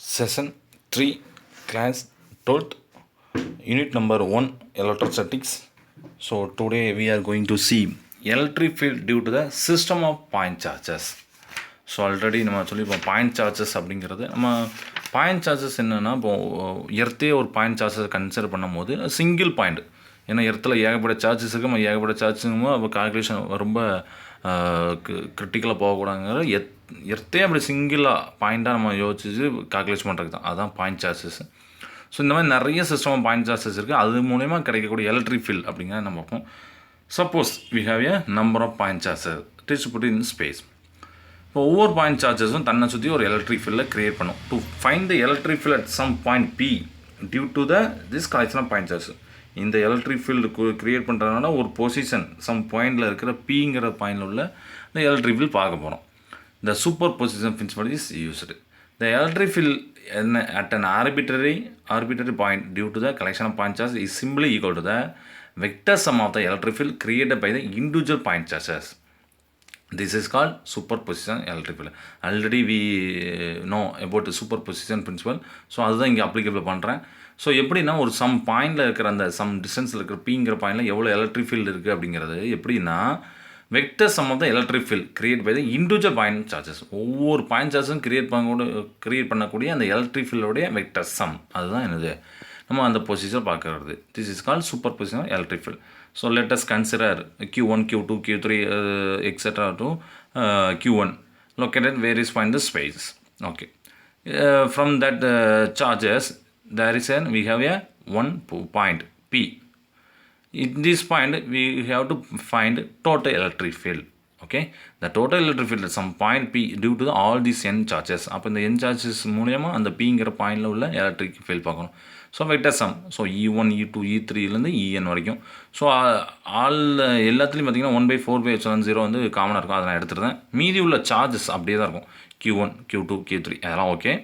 Session 3, class 12th, unit number 1, electrostatics. So today we are going to see electric field due to the system of point charges. So already நம்ம சொல்லியிருப்போம் point charges அப்படிங்கிறது. நம்ம point charges என்னென்னா, இப்போது எர்த்தே ஒரு point charges consider பண்ணும் போது single point, ஏன்னா எர்த்தில் ஏகப்பட்ட சார்ஜஸ் இருக்குது, நம்ம ஏகப்பட்ட சார்ஜுங்கும்போது அப்போ கால்குலேஷன் ரொம்ப கிரிட்டிக்கலாக போகக்கூடாதுங்கிற எர்த்தே அப்படி சிங்கிளாக பாயிண்ட்டாக நம்ம யோசிச்சு கால்குலேஷன் பண்ணுறது தான், அதுதான் பாயிண்ட் சார்ஜஸ். ஸோ இந்த மாதிரி நிறைய சிஸ்டம் ஆஃப் பாயிண்ட் சார்ஜஸ் இருக்குது. அது மூலயமா கிடைக்கக்கூடிய எலக்ட்ரிக் ஃபீல்ட் அப்படிங்கிறத நம்ம பார்ப்போம். Suppose we have a number of point charges distributed in space. இப்போ ஒவ்வொரு பாயிண்ட் சார்ஜஸும் தன்னை சுற்றி ஒரு எலக்ட்ரிக் ஃபீல்டை க்ரியேட் பண்ணும். To find the electric field at some point P due to this collection of point charges. இந்த எலக்ட்ரிக் ஃபீல்டு க்ரியேட் பண்ணுறதுனால ஒரு பொசிஷன் சம் பாயிண்டில் இருக்கிற பிங்கிற பாயிண்டில் உள்ள இந்த எலக்ட்ரிக் ஃபீல்ட் பார்க்க போகிறோம். The superposition principle is used. The electric field at an arbitrary point due to the collection of point charges is simply equal to the vector sum of the electric field created by the individual point charges. This is called superposition electric field. Already we know about the superposition principle. So அதுதான் இங்கே applicable பண்ணுறேன். So எப்படின்னா, ஒரு some பாயிண்டில் இருக்கிற அந்த some டிஸ்டன்ஸில் இருக்கிற பிங்கிற பாயிண்டில் எவ்வளோ எலக்ட்ரிக் ஃபீல்டு இருக்குது அப்படிங்கிறது எப்படின்னா, vector sum of the electric field create by the individual point charges. ஒவ்வொரு பாயிண்ட் சார்ஜஸும் கிரியேட் பண்ணக்கூடிய அந்த எலக்ட்ரிக் ஃபீல்டோடைய வெக்டர் சம், அதுதான் என்னது நம்ம அந்த பொசிஷன் பார்க்கறது. This is called super position electric field. So let us consider Q1, Q2, Q3, etc. to Q1 located various point in the space. Okay. From that charges, there is we have a one point P. In this point, we have to find total electric field. Okay. The total electric field at some point P due to all these n charges. அப்போ இந்த n charges மூலமா அந்த Pங்கிற பாயிண்டில் உள்ள electric field பார்க்கணும். So vector sum. So E1, E2, E3லேருந்து En வரைக்கும். ஸோ எல்லாத்துலேயும் பார்த்தீங்கன்னா 1/4/0 வந்து காமனாக இருக்கும், அதை நான் எடுத்துருந்தேன். மீதி உள்ள சார்ஜஸ் அப்படியே தான் இருக்கும். Q1, Q2, Q3 அதெல்லாம் ஓகே.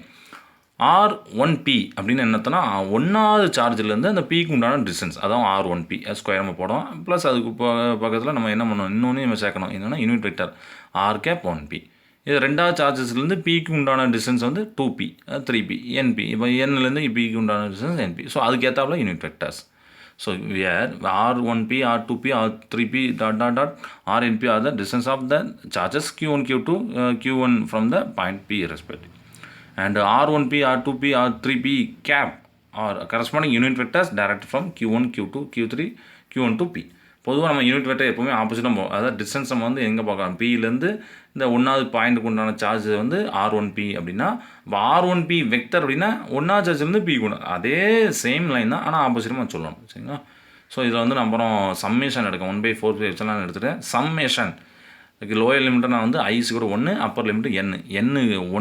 R1P அப்படின்னு என்னத்தனா, ஒன்றாவது சார்ஜிலேருந்து அந்த பிக்கு உண்டான டிஸ்டன்ஸ், அதான் R1P ஸ்கொயர் நம்ம போடுவோம். ப்ளஸ் அதுக்கு பக்கத்தில் நம்ம என்ன பண்ணணும், இன்னொன்று நம்ம சேர்க்கணும், என்னென்னா யூனிட் வெக்டர் R1P. இது ரெண்டாவது சார்ஜஸ்லேருந்து பிக்கு உண்டான டிஸ்டன்ஸ் வந்து 2P 3P NP. இப்போ என்னலேருந்து பிக்கு உண்டான டிஸ்டன்ஸ் NP. ஸோ அதுக்கு ஏற்றாப்புல unit vectors. So where R1P, R2P, R3P .. RNP are the distance of the charges Q1, Q2, Q1 from the point P respective. And R1P, R2P, R3P cap or corresponding unit vectors directed from Q1, Q2, Q3, Q1 to P. பொதுவாக நம்ம unit vector எப்போவுமே ஆப்போசிட்டாக போகும். அதாவது distance நம்ம வந்து எங்கே பார்க்கலாம், பியிலேருந்து இந்த ஒன்றாவது பாயிண்ட்டுக்கு உண்டான சார்ஜ் வந்து R1P அப்படின்னா, இப்போ R1P வெக்டர் அப்படின்னா ஒன்றாவது சார்ஜ்லேருந்து பி கொண்டு அதே சேம் லைன் தான், ஆனால் ஆப்போசிட்டாக சொல்லணும். சரிங்களா? ஸோ இதில் வந்து நான் அப்புறம் சம்மேஷன் எடுக்கேன். 1/4 எடுத்துகிட்டேன். சம்மேஷன் லோயர் லிமிட்டை நான் வந்து ஐஸ் கூட 1, அப்பர் லிமிட்டு n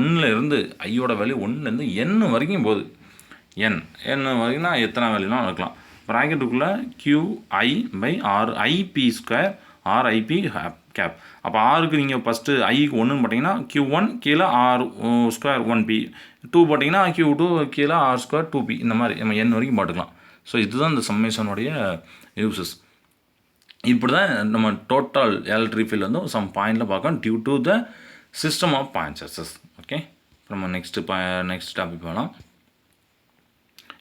1ல் இருந்து ஐயோட வேல்யூ 1லேருந்து n வரைக்கும் போகுது. n வரைக்கும்னா எத்தனை வேல்யூலாம் இருக்கலாம். ப்ராக்கெட்டுக்குள்ளே QI/RIP², RIP கேப். அப்போ ஆருக்கு நீங்கள் ஃபஸ்ட்டு ஐக்கு 1ன்னு போட்டிங்கன்னா Q1 கீழே R² 1P, 2 போட்டிங்கன்னா Q2 கீழே R² 2P. இந்த மாதிரி நம்ம n வரைக்கும் போட்டுக்கலாம். ஸோ இதுதான் இந்த சம்மேஷனுடைய யூசஸ். இப்படி தான் நம்ம டோட்டல் எலக்ட்ரிக் ஃபீல்டு வந்து சம் பாயிண்டில் பார்க்கலாம் due to the system of point charges. Okay. நம்ம நெக்ஸ்ட் டாபிக் போகலாம்.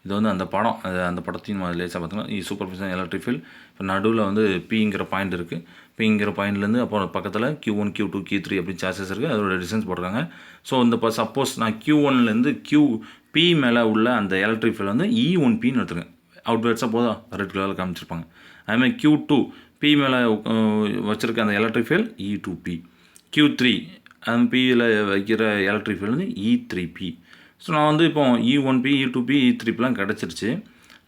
இது வந்து அந்த படம், அந்த படத்தையும் நம்ம லேசாக பார்த்துக்கலாம். Superficial electric field. இப்போ நடுவில் வந்து பிங்கிற பாயிண்ட் இருக்குது. பிங்கிற பாயிண்ட்லேருந்து அப்புறம் பக்கத்தில் Q1, Q2, Q3 அப்படி சார்ஜஸ் இருக்குது. அதோட டிஸ்டன்ஸ் போட்டிருக்காங்க. ஸோ இந்த இப்போ சப்போஸ் நான் Q1லேருந்து QP மேலே உள்ள அந்த எலக்ட்ரிக் ஃபீல்டு வந்து E1Pன்னு எடுத்துருக்கேன். அவுட்வேர்ட்ஸாக போதும் ரெட் கலரில் காமிச்சிருப்பாங்க. அதுமாதிரி Q2 P மேலே வச்சுருக்க அந்த எலக்ட்ரிக் ஃபீல்டு E2P. Q3 அந்த பியில் வைக்கிற எலக்ட்ரிக் ஃபீல்டு வந்து E3P. ஸோ நான் வந்து இப்போ E1P, E2P, E3Pலாம் கிடச்சிருச்சு.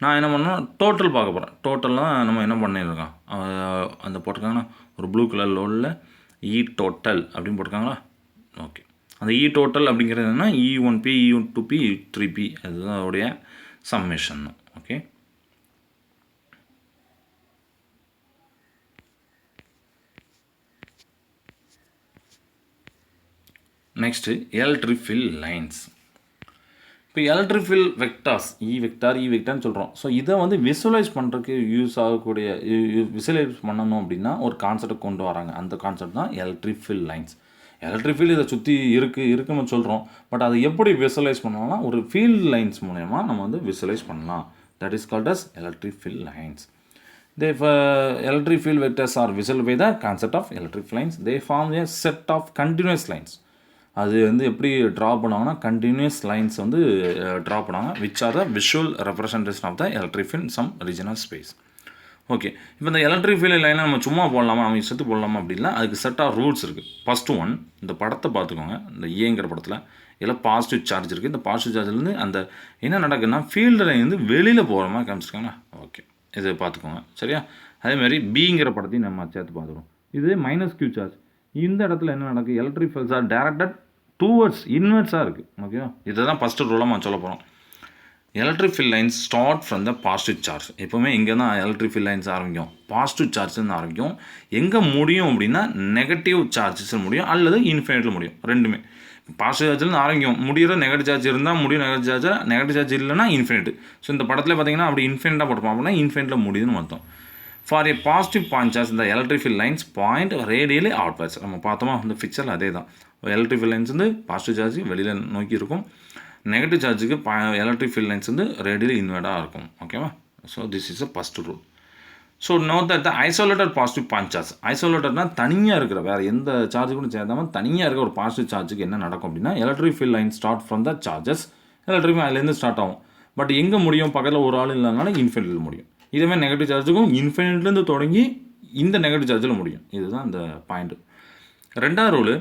நான் என்ன பண்ணேன், டோட்டல் பார்க்க போகிறேன். டோட்டல்லாம் நம்ம என்ன பண்ணியிருக்கோம், அந்த போட்டிருக்காங்கன்னா ஒரு ப்ளூ கலரில் உள்ள E டோட்டல் அப்படின்னு போட்டிருக்காங்களா. ஓகே. அந்த E டோட்டல் அப்படிங்கிறது என்னென்னா E1P, E2P, E3P அதுதான் அதோடைய summation. Okay. Next electric field lines. இப்போ எலக்ட்ரிக் ஃபீல்ட் வெக்டார்ஸ் வெக்டார்னு சொல்கிறோம். ஸோ இதை வந்து விசுவலைஸ் பண்ணுறதுக்கு யூஸ் விசுவலைஸ் பண்ணணும் அப்படின்னா ஒரு கான்செப்டை கொண்டு வராங்க. அந்த கான்செப்ட் தான் electric field lines. Electric field இதை சுற்றி இருக்குன்னு சொல்கிறோம். பட் அதை எப்படி விசுவலைஸ் பண்ணலாம்னா ஒரு ஃபீல்ட் லைன்ஸ் மூலயமா நம்ம வந்து விசுவலைஸ் பண்ணலாம். That is called as electric field lines. If electric field vectors are visible by the concept of electric lines, they form a set of continuous lines. அது வந்து எப்படி ட்ரா பண்ணுவாங்கன்னா கண்டினியூஸ் லைன்ஸ் வந்து draw பண்ணுவாங்க which are the visual representation of the electric field some regional space. Okay, இப்போ இந்த electric field லைனை நம்ம சும்மா போடலாமா, நம்ம இஷ்டத்து போடலாமா அப்படின்னா அதுக்கு செட் ஆஃப் ரூல்ஸ் இருக்குது. ஃபஸ்ட்டு ஒன், இந்த படத்தை பார்த்துக்கோங்க. இந்த ஏங்கிற படத்தில் இதில் பாசிட்டிவ் சார்ஜ் இருக்குது. இந்த பாசிட்டிவ் சார்ஜ்லேருந்து அந்த என்ன நடக்குதுன்னா ஃபீல்டு லைன் வந்து வெளியில் போகிற மாதிரி காமிச்சிருக்காங்களா. ஓகே, இது பார்த்துக்கோங்க சரியா. அதேமாதிரி பிங்கிற படத்தையும் நம்ம சேர்த்து பார்த்துருவோம். இது மைனஸ் கியூ சார்ஜ். இந்த இடத்துல என்ன நடக்குது, electric fields are directed towards இன்வெர்ஸாக இருக்குது. ஓகேவா, இதை தான் ஃபஸ்ட்டு ரூலாக நம்ம சொல்ல போகிறோம். Electric field lines start from the positive charge. எப்போவுமே இங்கே தான் எலக்ட்ரிக் ஃபீல்ட் லைன்ஸ் ஆரம்பிக்கும், பாசிட்டிவ் சார்ஜ்லேருந்து ஆரம்பிக்கும். எங்கே முடியும் அப்படின்னா நெகட்டிவ் சார்ஜஸ் முடியும் அல்லது இன்ஃபினிட்டில் முடியும். ரெண்டுமே பாசிட்டிவ் சார்ஜ்லேருந்து ஆரம்பிக்கும், முடிகிற நெகட்டிவ் சார்ஜ் இருந்தால் முடியும், நெகட்டிவ் சார்ஜ் இல்லைன்னா இன்ஃபினிட். ஸோ இந்த படத்தில் பார்த்தீங்கன்னா அப்படி இன்ஃபினிட்டாக போட்டுப்போம் அப்படின்னா இன்ஃபினிட்டில் முடியுதுன்னு அர்த்தம். For a positive point charge இந்த electric field lines point radially outwards. நம்ம பார்த்தோமா இந்த பிக்சரில் அதே தான். எலக்ட்ரிக் ஃபீல்ட் லைன்ஸ் வந்து பாசிட்டிவ் சார்ஜ் வெளியில் நோக்கி இருக்கும், நெகட்டிவ் சார்ஜுக்கு எலக்ட்ரிக் ஃபீல்ட் லைன்ஸ் வந்து ரேடியலி இன்வெர்டாக இருக்கும். ஓகேவா, so this is a first rule. So note that the isolated positive point charge. ஐசோலேட்டட்னால் தனியாக இருக்கிற வேறு எந்த சார்ஜ் கூட சேர்த்தாமல் தனியாக இருக்க ஒரு பாசிட்டிவ் சார்ஜுக்கு என்ன நடக்கும் அப்படின்னா electric field line start from the charges. Electric அதுலேருந்து ஸ்டார்ட் ஆகும். பட் எங்கே முடியும், பக்கத்தில் ஒரு ஆள் இல்லைனால இன்ஃபினிட்டில் முடியும். இதுவே நெகட்டிவ் சார்ஜுக்கும் இன்ஃபினிட்லேருந்து தொடங்கி இந்த நெகட்டிவ் சார்ஜில் முடியும். இதுதான் இந்த பாயிண்ட். ரெண்டாவது rule,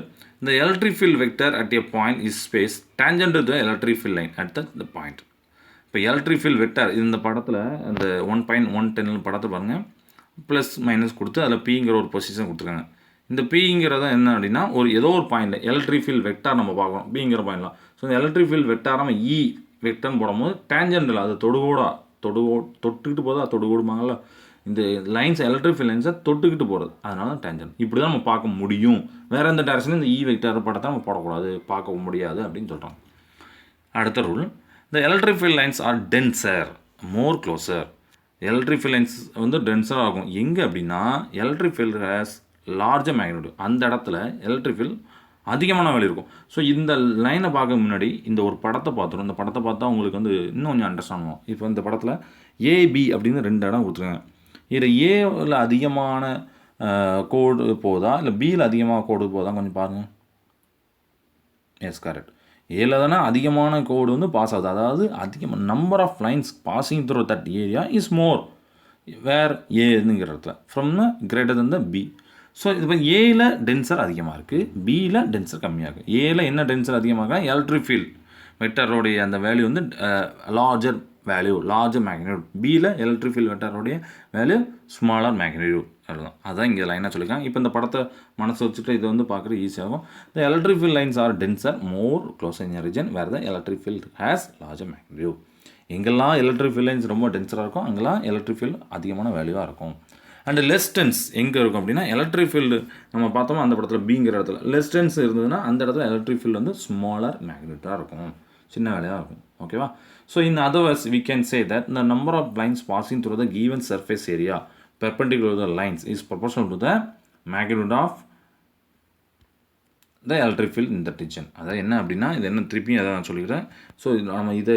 the electric field vector at a point is space tangent to the electric field line at the point. இப்போ எலக்ட்ரிக் ஃபீல்ட் வெக்டர் இந்த படத்தில் அந்த 1.110 படத்தை பாருங்கள், ப்ளஸ் மைனஸ் கொடுத்து அதில் பிங்கிற ஒரு பொசிஷன் கொடுத்துருக்காங்க. இந்த பிங்கிறத என்ன அப்படின்னா ஒரு ஏதோ ஒரு பாயிண்டில் எலக்ட்ரிக் ஃபீல்ட் வெக்டார் நம்ம பார்க்குறோம் பிங்கிற பாயிண்ட்லாம். ஸோ இந்த எலக்ட்ரிக் ஃபீல்ட் வெக்டார் நம்ம இ வெக்டர்னு போடும்போது டேஞ்சண்டில் அது தொட்டுக்கிட்டு போதா தொடுகோடுமாங்கல்ல, இந்த லைன்ஸ் எலக்ட்ரிக் ஃபீல்ட் லைன்ஸை தொட்டுக்கிட்டு போகிறது, அதனால தான் டேஞ்சன்ட். இப்படி தான் நம்ம பார்க்க முடியும். வேறு எந்த டேரக்ஷனும் இந்த இ வெக்டார் படத்தை நம்ம போடக்கூடாது, பார்க்க முடியாது அப்படின்னு சொல்கிறோம். அடுத்த rule, the electric field lines are denser more closer. Electric field lines வந்து டென்சராக இருக்கும் எங்கே அப்படின்னா electric field has larger magnitude. அந்த இடத்துல எலக்ட்ரிக் ஃபீல்ட் அதிகமான வேல்யூ இருக்கும். ஸோ இந்த லைனை பார்க்க முன்னாடி இந்த ஒரு படத்தை பார்த்துரும். இந்த படத்தை பார்த்தா உங்களுக்கு வந்து இன்னும் கொஞ்சம் அண்டர்ஸ்டாண்ட் ஆகும். இப்போ இந்த படத்தில் ஏபி அப்படின்னு 2 இடம் கொடுத்துருக்காங்க. இதில் ஏவில் அதிகமான கோடு போதா இல்லை பியில் அதிகமாக கோடு போதா கொஞ்சம் பாருங்கள். எஸ் கரெக்ட், ஏல தானே அதிகமான கோடு வந்து பாஸ் ஆகுது. அதாவது அதிகமாக number of lines passing through that area is more where ஏங்கிற இடத்துல from the greater than the B. So இது இப்போ ஏயில் டென்சர் அதிகமாக இருக்குது, பியில் டென்சர் கம்மியாக இருக்குது. ஏயில் என்ன டென்சர் அதிகமாக எலக்ட்ரிக் ஃபீல்ட் வெக்டருடைய அந்த வேல்யூ வந்து லார்ஜர் வேல்யூ லார்ஜர் மேக்னிடியூட். பியில் எலக்ட்ரிக் ஃபீல்ட் வெக்டருடைய வேல்யூ ஸ்மாலர் மேக்னிடியூட். அதுதான் இங்கே லைனாக சொல்லியிருக்காங்க. இப்போ இந்த படத்தை மனசு வச்சுட்டு இதை வந்து பார்க்குறது ஈஸியாகும். The electric field lines are denser more close in region where the electric field has larger magnitude. எங்கெல்லாம் எலக்ட்ரிக் ஃபீல்ட் லைன்ஸ் ரொம்ப டென்சராக இருக்கும் அங்கெல்லாம் எலக்ட்ரிக் ஃபீல்டு அதிகமான வேல்யூவாக இருக்கும். அண்ட் லெஸ் டென்ஸ் எங்கே இருக்கும் அப்படின்னா எலக்ட்ரிக் ஃபீல்டு நம்ம பார்த்தோமா அந்த படத்தில் பிங்கிற இடத்துல லெஸ் டென்ஸ் இருந்ததுன்னா அந்த இடத்துல எலக்ட்ரிக் ஃபீல்டு வந்து ஸ்மாலர் மேக்னிடியூட்டாக இருக்கும், சின்ன வேலையாக இருக்கும். ஓகேவா, so in other words we can say that the number of lines passing through the given surface area perpendicular to the lines is proportional to the magnitude of the electric field in that region. அதாவது என்ன அப்படின்னா இது என்ன திருப்பியும் அதை நான் சொல்லிக்கிறேன். So நம்ம இதை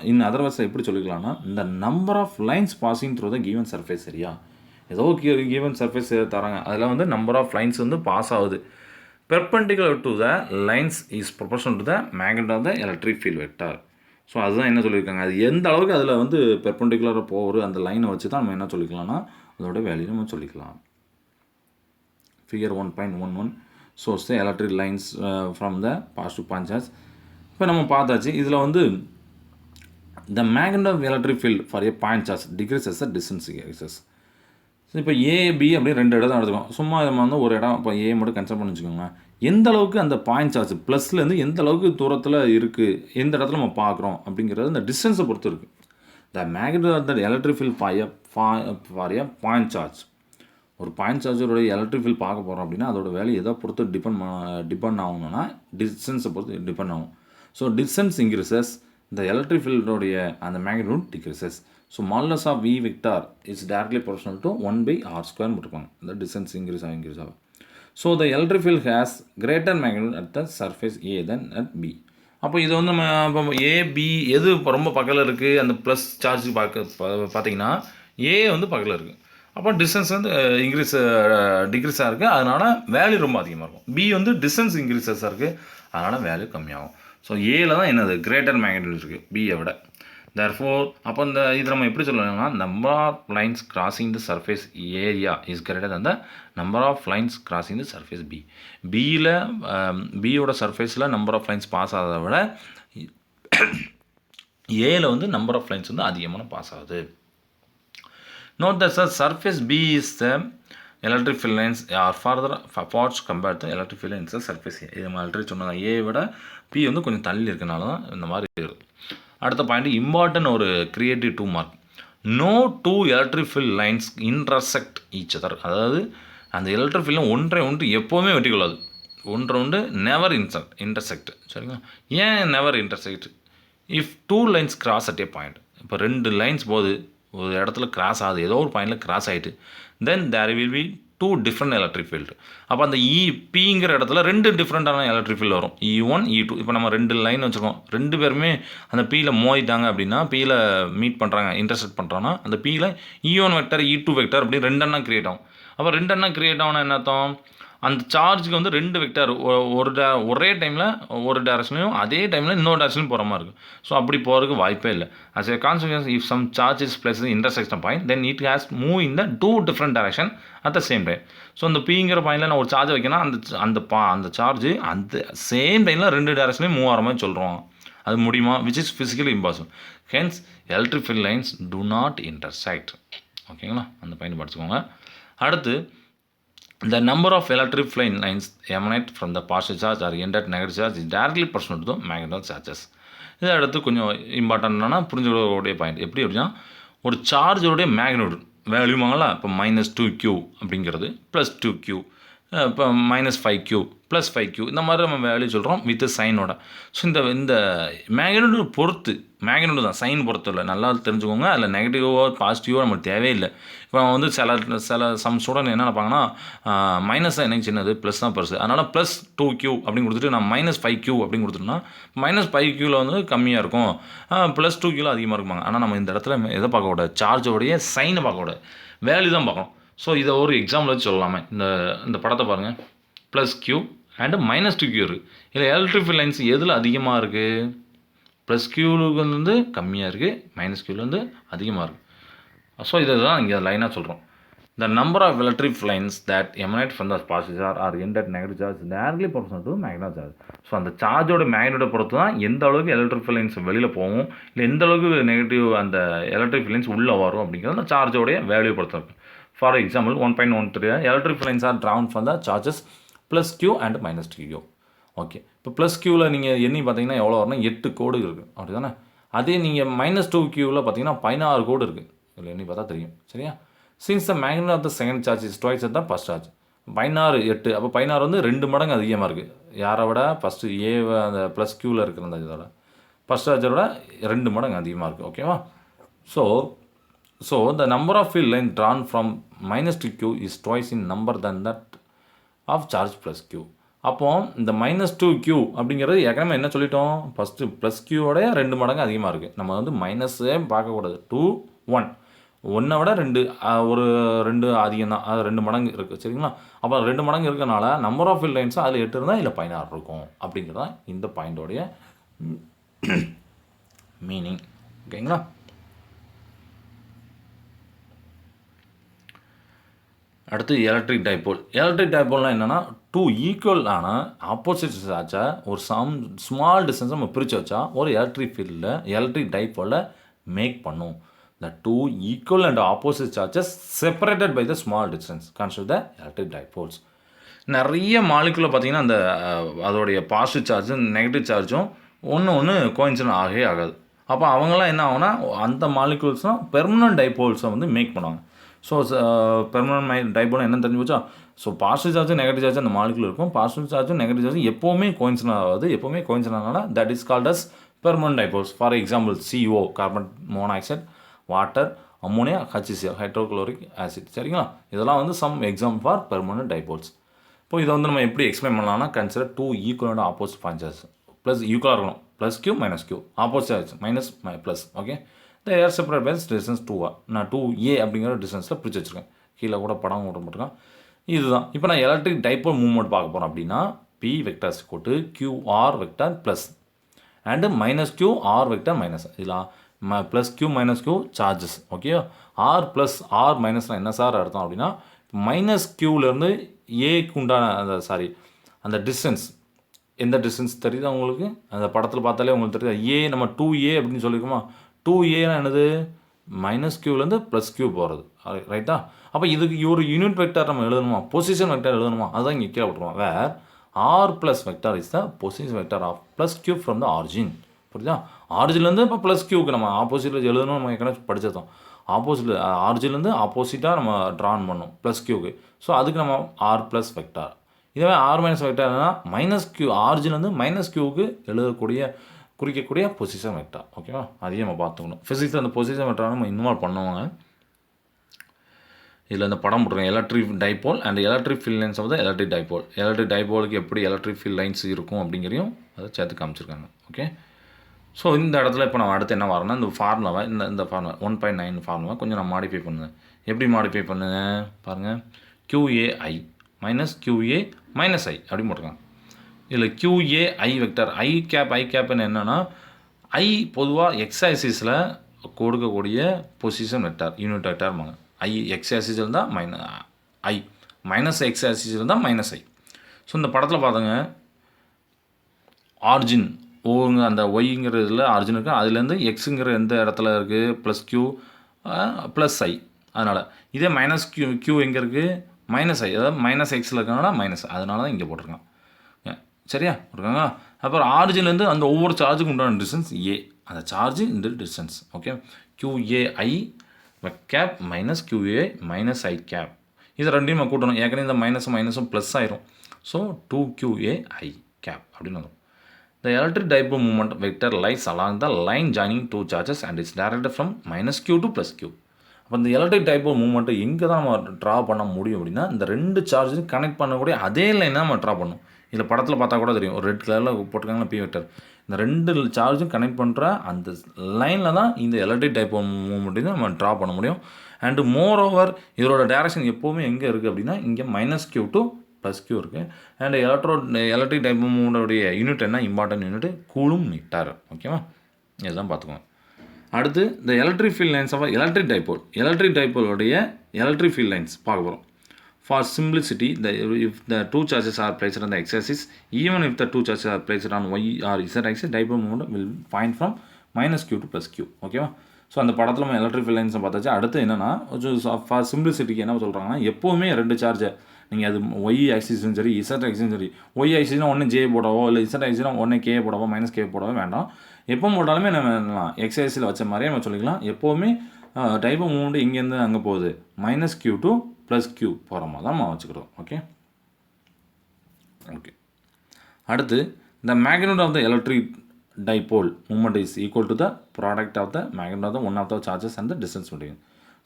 இன்னும் அதர் வேர்ட்ஸில் எப்படி சொல்லிக்கலாம்னா இந்த number of lines passing through the given surface area, ஏதோ கிவன் சர்ஃபேஸ் தராங்க அதில் வந்து நம்பர் ஆஃப் லைன்ஸ் வந்து பாஸ் ஆகுது perpendicular to the lines is proportional to the magnitude of the electric field vector. So அதுதான் என்ன சொல்லியிருக்காங்க, அது எந்த அளவுக்கு அதில் வந்து பெர்பெண்டிகுலராக போகிற அந்த லைனை வச்சு தான் நம்ம என்ன சொல்லிக்கலாம்னா அதோட வேல்யூ நம்ம சொல்லிக்கலாம். Figure 1.11 shows the electric lines from the positive point charge. இப்போ நம்ம பார்த்தாச்சு. இதில் வந்து the magnitude of electric field for a point charge decreases the distance increases. So இப்போ ஏபி அப்படி 2 இடம் தான் எடுத்துக்கோம். சும்மா நம்ம வந்து ஒரு இடம் இப்போ ஏ மட்டும் கன்சிடர் பண்ணி வச்சுக்கோங்க. எந்த அளவுக்கு அந்த பாயிண்ட் சார்ஜ் ப்ளஸ்லேருந்து எந்த அளவுக்கு தூரத்தில் இருக்குது, எந்த இடத்துல நம்ம பார்க்குறோம் அப்படிங்கிறது அந்த டிஸ்டன்ஸை பொறுத்து இருக்குது. The magnitude of the electric field for a point charge. ஒரு பாயிண்ட் சார்ஜருடைய எலக்ட்ரிக் ஃபீல்ட் பார்க்க போகிறோம் அப்படின்னா அதோட வேல்யூ எதை பொறுத்து டிபெண்ட் ஆகணும்னா டிஸ்டன்ஸை பொறுத்து டிபெண்ட் ஆகும். So distance increases the electric ஃபீல்டோடைய அந்த magnitude decreases. So modulus of V vector is directly proportional to 1/r² போட்டுருப்பாங்க. இந்த டிஸ்டன்ஸ் இன்க்ரீஸ் ஆகும். So the electric field has greater magnitude at the surface A then at B. அப்போ இது வந்து நம்ம இப்போ ஏபி எது இப்போ ரொம்ப பக்கத்தில் இருக்குது அந்த ப்ளஸ் சார்ஜ் பார்த்தீங்கன்னா ஏ வந்து பக்கத்தில் இருக்குது. அப்போ டிஸ்டன்ஸ் வந்து டிக்ரீஸாக இருக்குது, அதனால் வேல்யூ ரொம்ப அதிகமாக இருக்கும். பி வந்து டிஸ்டன்ஸ் இன்க்ரீஸஸாக இருக்குது, அதனால் வேல்யூ கம்மியாகும். ஸோ ஏல தான் என்னது கிரேட்டர் மேக்னிடியூட் இருக்குது பியை விட. தேர்ஃபோர் அப்போ இந்த இது நம்ம எப்படி சொல்லலாம்னா number of lines crossing the surface area is greater than the number of lines crossing the surface P. பியில் பியோட சர்ஃபேஸில் நம்பர் ஆஃப் லைன்ஸ் பாஸ் ஆகிறத விட ஏல வந்து நம்பர் ஆஃப் லைன்ஸ் வந்து அதிகமான பாஸ் ஆகுது. Note that the surface B is the electric field lines are further apart compared to electric field lines surface A. இது நம்ம ஆல்ரெடி சொன்னாங்க, ஏ விட பி வந்து கொஞ்சம் தள்ளி இருக்கனால தான் இந்த மாதிரி இருக்குது. அடுத்த பாயிண்ட் இம்பார்ட்டன்ட் ஒரு creative 2 mark. No 2 electric field lines intersect each other. அதாவது அந்த எலக்ட்ரிக் ஃபீல்டில் ஒன்று எப்போவுமே வெட்டிக்கொள்ளாது. ஒன்று நெவர் இன்டர்செக்ட். சரிங்களா? ஏன் never intersect? If 2 lines cross at A point, இப்போ 2 லைன்ஸ் போது ஒரு இடத்துல கிராஸ் ஆகுது, ஏதோ ஒரு பாயிண்டில் கிராஸ் ஆகிட்டு, then there will be 2 different electric field. அப்போ அந்த பிங்கிற இடத்துல 2 டிஃப்ரெண்ட்டான எலக்ட்ரிக் ஃபீல்டு வரும், E1 E2. இப்போ நம்ம 2 லைன் வச்சுருக்கோம், 2 பேருமே அந்த பியில் மோதிட்டாங்க அப்படின்னா, பியில் மீட் பண்ணுறாங்க, இன்டர்செக்ட் பண்ணுறோன்னா அந்த பியில் E1 வெக்டர் E2 வெக்டர் அப்படி 2 எண்ணம் கிரியேட் ஆகும். அப்போ 2 எண்ணம் கிரியேட் ஆகும்னா என்ன அர்த்தம்? அந்த சார்ஜுக்கு வந்து 2 வெக்டர் ஒரே டைமில் ஒரு டேரக்ஷன்லையும் அதே டைமில் இன்னொரு டேரக்ஷன்லையும் போகிற மாதிரி இருக்கும். ஸோ அப்படி போகிறதுக்கு வாய்ப்பே இல்லை. as a consequence if some charge is placed in the intersection point then it has move in the 2 different direction at the same time. So அந்த பிங்கிற பாயிண்டில் நான் ஒரு சார்ஜ் வைக்கணும், அந்த சார்ஜ் அந்த சேம் டைமில் 2 டேரக்ஷன்லையும் மூவ் ஆகிற மாதிரி சொல்கிறோம். அது முடியுமா? which is physically impossible. hence electric field lines do not intersect. ஓகேங்களா? அந்த பாயிண்ட் படிச்சுக்கோங்க. அடுத்து the number of electric field lines emanate from the positive charge or ended negative charge is directly proportional to the magnitude charges. இதை அடுத்து கொஞ்சம் இம்பார்ட்டன்ட்னா புரிஞ்சுக்கக்கூடிய point எப்படி அப்படின்னா, ஒரு சார்ஜோடைய மேக்னிடியூட் வேல்யூமாங்களா, இப்போ -2Q அப்படிங்கிறது +2Q, இப்போ -5Q +5Q, இந்த மாதிரி நம்ம வேல்யூ சொல்கிறோம் வித் சைனோட. ஸோ இந்த மேக்னிடியூட் பொறுத்து, மேக்னிடியூட் தான் சைன் பொறுத்து இல்லை, நல்லா தெரிஞ்சுக்கோங்க. அதில் நெகட்டிவோ பாசிட்டிவோ நமக்கு தேவையில்லை. இப்போ வந்து சில சம் ஸ்டூடெண்ட் என்ன நினைப்பாங்கன்னா, மைனஸ் தான் எனக்கு சின்னது, ப்ளஸ் தான் பெருசு, அதனால் +2Q அப்படின்னு கொடுத்துட்டு நான் -5Q அப்படின்னு கொடுத்துட்டோம்னா -5Qவில் வந்து கம்மியாக இருக்கும், +2Qவில் அதிகமாக இருக்குமாங்க. ஆனால் நம்ம இந்த இடத்துல எதை பார்க்கக்கூடாது, சார்ஜோடைய சைனை பார்க்கக்கூடாது, வேல்யூ தான் பார்க்கணும். ஸோ இதை ஒரு எக்ஸாம்பிள் வச்சு சொல்லலாமே. இந்த படத்தை பாருங்கள், +Q அண்டு -2Q இருக்குது. இதில் எலக்ட்ரிக் ஃபீல்ட் லைன்ஸ் எதில் அதிகமாக இருக்குது? +Qவுக்கு வந்து கம்மியாக இருக்குது, -Qவில் வந்து அதிகமாக இருக்குது. ஸோ இதை தான் இங்கே லைனாக சொல்கிறோம். The number of electric lines that emanate from the positive charge or ended negative charge is directly proportional to magnetic charge. So அந்த சார்ஜோட மேக்னிடியூடை பொறுத்து தான் எந்த அளவுக்கு எலக்ட்ரிக் லைன்ஸ் வெளியில் போகும், இல்லை எந்த அளவுக்கு நெகட்டிவ் அந்த எலக்ட்ரிக் லைன்ஸ் உள்ளே வரும் அப்படிங்கிறது அந்த சார்ஜோடைய வேல்யூ பொறுத்து இருக்கும். For example 1.13 electric lines R drawn from the charges +Q and -2Q. Okay, இப்போ +Qவில் நீங்கள் எண்ணி பார்த்தீங்கன்னா எவ்வளோ வரும்னா 8 கோடு இருக்குது, அப்படி தானே? அதே நீங்கள் -2Qவில் பார்த்தீங்கன்னா 16 கோடு இருக்குது. இதில் எண்ணி பார்த்தா தெரியும். சரியா? Since the magnitude of the second charge is twice at the first charge. 16 8, அப்போ 16 வந்து 2 மடங்கு அதிகமாக இருக்குது. யாரை விட? ஃபஸ்ட்டு ஏ அந்த +Qவில் இருக்கிற அந்த இதோட ஃபஸ்ட் சார்ஜரோட 2 மடங்கு அதிகமாக இருக்குது. ஓகேவா? So the number of field line drawn from -2Q is twice in number than that of charge +Q. அப்போது இந்த -2Q அப்படிங்கிறது ஏற்கனவே என்ன சொல்லிட்டோம், ஃபஸ்ட்டு +Qவோட 2 மடங்கு அதிகமாக இருக்குது. நம்ம வந்து மைனஸே பார்க்கக்கூடாது. 2 1 1 விட 2 ஒரு 2 அதிகம் தான், அது 2 மடங்கு இருக்குது. சரிங்களா? அப்போ 2 மடங்கு இருக்கனால நம்பர் ஆஃப் ஃபீல்ட் லைன்ஸும் அதில் 8 இருந்தால் இதில் 16 இருக்கும் அப்படிங்கிறது தான் இந்த பாயிண்டோடைய மீனிங். ஓகேங்களா? அடுத்து எலக்ட்ரிக் டைபோல். எலக்ட்ரிக் டைபோல்னால் என்னென்னா, 2 ஈக்குவலான ஆப்போசிட் சார்ஜை ஒரு ஸ்மால் டிஸ்டன்ஸ் நம்ம பிரித்து வச்சா ஒரு எலக்ட்ரிக் டைபோலில் மேக் பண்ணும். The 2 equal and opposite charges separated by the small distance consider the electric dipoles. நிறைய மாலிகுலை பார்த்தீங்கன்னா அந்த அதோடைய பாசிட்டிவ் சார்ஜும் நெகட்டிவ் சார்ஜும் ஒன்று கோயின்சிடன்ட் ஆகவே ஆகாது. அப்போ அவங்களாம் என்ன ஆகுனா, அந்த மாலிகுல்ஸ்லாம் பெர்மனன்ட் டைபோல்ஸை வந்து மேக் பண்ணுவாங்க. ஸோ பெர்மனன்ட் டைபோல் என்னன்னு தெரிஞ்சு போச்சா? ஸோ பாசிட்டிவ் சார்ஜும் நெகட்டிவ் சார்ஜும் அந்த மாலிகுல் இருக்கும். பாசிட்டிவ் சார்ஜும் நெகட்டிவ் சார்ஜும் எப்போவுமே கோயின்சிடன்ட் ஆகாது. எப்போவுமே கோயின்சிடன்ட் ஆனால that is called as permanent dipoles. For example CO carbon monoxide, water, ammonia, HCl hydrochloric acid. சரிங்களா? இதெல்லாம் வந்து some example for permanent dipoles. இப்போ இதை வந்து நம்ம எப்படி எக்ஸ்பிளைன் பண்ணலாம்னா consider two equal and opposite point charge plus ஈக்குவலாக இருக்கணும் plus Q minus Q opposite charge minus plus okay இந்த ஏர் செப்பரேட் பை டிஸ்டன்ஸ் 2 நான் 2a அப்படிங்கிற டிஸ்டன்ஸில் பிரித்து வச்சுருக்கேன். கீழே கூட படம் விட மாட்டேங்க. இதுதான் இப்போ நான் எலக்ட்ரிக் டைபோல் மூவ்மெண்ட் பார்க்க போகிறோம் அப்படின்னா பி வெக்டர்ஸ் கொட்டு QR vector plus and minus Q R vector minus இதில் plus Q minus Q charges okay. R plus ஆர் மைனஸ்னால் என்ன சார் அர்த்தம் அப்படின்னா மைனஸ் கியூலேருந்து ஏக்கு உண்டான அந்த டிஸ்டன்ஸ் எந்த டிஸ்டன்ஸ் தெரியுதா உங்களுக்கு? அந்த படத்தில் பார்த்தாலே உங்களுக்கு தெரியுதா? ஏ நம்ம 2a அப்படின்னு சொல்லியிருக்கோமா? 2aனா என்னது? மைனஸ் கியூலேருந்து ப்ளஸ் கியூ போகிறது ரைட்டா? அப்போ இதுக்கு ஒரு யூனிட் வெக்டார் நம்ம எழுதணுமா? Position vector எழுதணுமா? அதுதான் இங்கே கீழே விட்டுருவோம். Where R plus vector is the position vector of plus Q from the origin. புரியுதா? ஆரிஜின்லேருந்து இப்போ ப்ளஸ் கியூக்கு நம்ம ஆப்போசிட்டில் எழுதணும். நம்ம ஏற்கனவே படித்தோம். ஆப்போசிட் ஆரிஜின்லேருந்து ஆப்போசிட்டாக நம்ம ட்ரான் பண்ணோம் ப்ளஸ் கியூக்கு. ஸோ அதுக்கு நம்ம ஆர் ப்ளஸ் வெக்டார். இதுவே ஆர் மைனஸ் வெக்டார்னா மைனஸ் கியூ ஆரிஜின்லேருந்து மைனஸ் கியூக்கு குறிக்கக்கூடிய பொசிஷன் வெக்டார் ஓகேவா? அதையும் நம்ம பார்த்துக்கணும். ஃபிசிக்ஸில் அந்த பொசிஷன் வெக்டார் நம்ம இன்வால்வ் பண்ணுவாங்க. இதில் இந்த படம் போட்டுருக்கேன் electric dipole and electric field lines of the electric dipole. Electric டைபோலுக்கு எப்படி எலக்ட்ரிக் ஃபீல்ட் லைன்ஸ் இருக்கும் அப்படிங்கிறதையும் அதை சேர்த்து காமிச்சிருக்காங்க ஓகே. ஸோ இந்த இடத்துல இப்போ நம்ம அடுத்து என்ன வரேன்னா இந்த ஃபார்முலாவை இந்த ஃபார்முலா 1.9 ஃபார்முலா கொஞ்சம் நான் மாடிஃபை பண்ணுவேன். எப்படி மாடிஃபை பண்ணுவேன் பாருங்கள். QAI மைனஸ் QA மைனஸ் ஐ அப்படின்னு போட்டிருக்காங்க. இதில் QAI வெக்டர் ஐ கேப்னு என்னென்னா ஐ பொதுவாக எக்ஸாக்சிஸில் கொடுக்கக்கூடிய பொசிஷன் வெக்டார் யூனிட் வெக்டார்பாங்க. ஐ எக்ஸாக்சிஸ் இருந்தால் ஐ மைனஸ் எக்ஸாக்சிஸ் இருந்தால் மைனஸ் ஐ. ஸோ இந்த படத்தில் பார்த்துங்க ஆர்ஜின் ஓங்க அந்த ஒய்ங்கிற இதில் ஆர்ஜின் இருக்குது. அதுலேருந்து எக்ஸுங்கிற எந்த இடத்துல இருக்குது ப்ளஸ் கியூ ப்ளஸ் ஐ. அதனால் இதே மைனஸ் கியூ எங்கே இருக்குது மைனஸ் ஐ, அதாவது மைனஸ் எக்ஸில் இருக்கனால மைனஸ், அதனால தான் இங்கே போட்டிருக்கான் சரியா இருக்காங்க. அப்புறம் ஆரிஜின்லேருந்து அந்த ஒவ்வொரு சார்ஜுக்கு உண்டான டிஸ்டன்ஸ் ஏ, அந்த சார்ஜ் இந்த distance okay. QAI cap minus QA minus I cap இது ரெண்டையும் நம்ம கூட்டணும். ஏற்கனவே இந்த மைனஸும் ப்ளஸ் ஆயிரும். ஸோ 2QAI கேப் அப்படின்னு வரும். The electric dipole moment vector lies along the line joining two charges and is directed from minus Q to plus Q. அப்போ இந்த எலக்ட்ரிக் டைபோல் மூவ்மெண்ட்டை எங்கே தான் நம்ம ட்ரா பண்ண முடியும் அப்படின்னா இந்த ரெண்டு சார்ஜையும் கனெக்ட் பண்ணக்கூடிய அதே லைன் தான் நம்ம ட்ரா பண்ணணும். இதில் படத்தில் பார்த்தா கூட தெரியும், ஒரு ரெட் கலரில் போட்டிருக்காங்களா பி வெக்டர். இந்த ரெண்டு சார்ஜும் கனெக்ட் பண்ணுற அந்த லைனில் தான் இந்த எலக்ட்ரிக் டைபோல் மூவ்மெண்ட்டையும் நம்ம ட்ரா பண்ண முடியும். அண்டு மோர் ஓவர் இதோட டேரக்ஷன் எப்போவுமே எங்கே இருக்குது அப்படின்னா இங்கே minus Q to plus Q இருக்குது. அண்ட் எலக்ட்ரிக் டைபோல் மூவ்மெண்ட்டோடைய யூனிட் என்ன இம்பார்ட்டன்ட் யூனிட் கூலும் மீட்டர் ஓகேவா? இதெல்லாம் பார்த்துக்கோங்க. அடுத்து இந்த electric field lines of electric டைபோலுடைய எலக்ட்ரிக் ஃபீல்ட் லைன்ஸ் பார்க்க போகிறோம். For simplicity, if the two charges are placed on the x-axis, even if the two charges are placed on y or z-axis, dipole moment will point from minus q to plus q. ஓகேவா? So அந்த படத்தில் நம்ம electric field லைன்ஸை பார்த்தாச்சு. அடுத்து என்னென்னா for சிம்பிளிசிட்டிக்கு என்ன சொல்கிறாங்கன்னா எப்போவுமே ரெண்டு சார்ஜை நீங்கள் அது ஒய் ஆக்சிஸும் சரி இசட் ஆக்சிஸும் சரி, ஒய் ஆக்சிஸ்னால் ஒன்று ஜே போடவோ இல்லை இசட் ஆக்சிஸ்னால் ஒன்று கே போடவோ மைனஸ் கே போடவோ வேண்டாம். எப்போ போட்டாலுமே நம்ம எக்ஸ் ஆக்சிஸில் வச்ச மாதிரியே நம்ம சொல்லிக்கலாம். எப்போவுமே டைபோல் மூவ்மெண்ட் இங்கேருந்து அங்கே போகுது minus Q to plus Q போகிற மாதிரி தான் நம்ம வச்சுக்கிறோம் ஓகே. அடுத்து the magnitude of the electric dipole moment is equal to the product of the magnitude of the one of the charges and the distance between.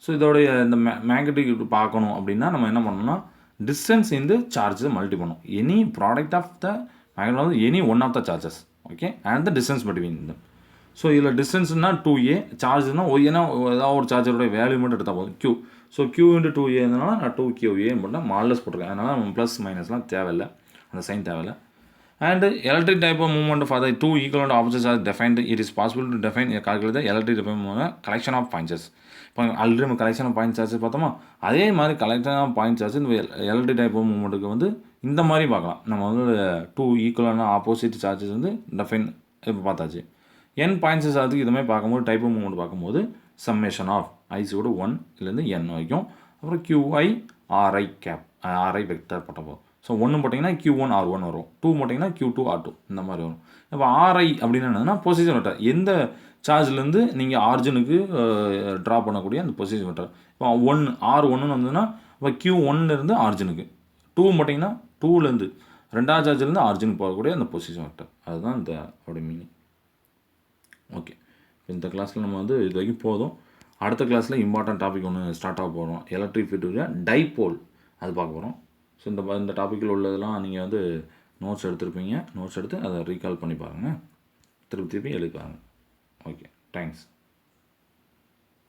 So இதோடைய இந்த magnetic பார்க்கணும் அப்படின்னா நம்ம என்ன பண்ணணும்னா டிஸ்டன்ஸ் இந்த சார்ஜஸ் மல்டி பண்ணணும். Any product of the magnet of any one of the charges okay and the distance between இந்த. ஸோ இதில் டிஸ்டன்ஸ்னால் 2a, சார்ஜ்னால் ஏன்னா ஏதாவது ஒரு சார்ஜரோட வேல்யூ மட்டும் எடுத்தால் போதும் q. So q into 2a இருந்தனால நான் 2QA போட்டால் மாடலஸ் போட்டிருக்கேன். அதனால் நம்ம ப்ளஸ் மைனஸ்லாம் தேவையில்லை, அந்த சைன் தேவையில்லை. And electric dipole movement for the two equal and opposites are defined. It is possible to define calculate the electric dipole movement collection of points. இப்போ ஆல்ரெடி நம்ம கலெக்ஷன் ஆஃப் பாயிண்ட் சார்ஜஸ் பார்த்தோமா, அதே மாதிரி collection of point charge இந்த electric dipole மூவ்மெண்ட்டுக்கு வந்து இந்த மாதிரி பார்க்கலாம். நம்ம வந்து டூ ஈக்குவலான ஆப்போசிட் சார்ஜஸ் வந்து டிஃபைன் இப்போ பார்த்தாச்சு. n பாயிண்ட்ஸ் சார்ஜுக்கு இது மாதிரி பார்க்கும்போது டைபோல் மூவ்மெண்ட் பார்க்கும்போது சம்மேஷன் ஆஃப் ஐஸோட 1 இதுலேருந்து n வரைக்கும், அப்புறம் QI RI cap RI vector போட்ட போதும். ஸோ 1 போட்டிங்கன்னா Q1 R1 வரும், 2 போட்டிங்கன்னா Q2 R2 இந்த மாதிரி வரும். இப்போ RI அப்படின்னு என்னன்னா பொசிஷன் வெக்டர், எந்த சார்ஜ்லேருந்து நீங்கள் ஆர்ஜினுக்கு ட்ரா பண்ணக்கூடிய அந்த பொசிஷன் வெக்டர். இப்போ R1 வந்ததுன்னா இப்போ Q1லேருந்து ஆர்ஜினுக்கு, 2 போட்டிங்கன்னா 2லேருந்து ரெண்டாவது சார்ஜ்லேருந்து ஆர்ஜினுக்கு போகக்கூடிய அந்த பொசிஷன் வெக்டர். அதுதான் இந்த அப்படி மீனிங் ஓகே. இந்த கிளாஸில் நம்ம வந்து இது வரைக்கும் போதும். அடுத்த கிளாஸில் இம்பார்ட்டன்ட் டாபிக் ஒன்று ஸ்டார்ட் ஆக போகிறோம். எலக்ட்ரிக் ஃபீல்டு டைபோல் அது பார்க்க போகிறோம். ஸோ இந்த டாப்பிக்கில் உள்ளதெல்லாம் நீங்கள் வந்து நோட்ஸ் எடுத்துருப்பீங்க. நோட்ஸ் எடுத்து அதை ரீகால் பண்ணி பாருங்கள். திருப்பி எழுதி பாருங்கள். Okay, thanks.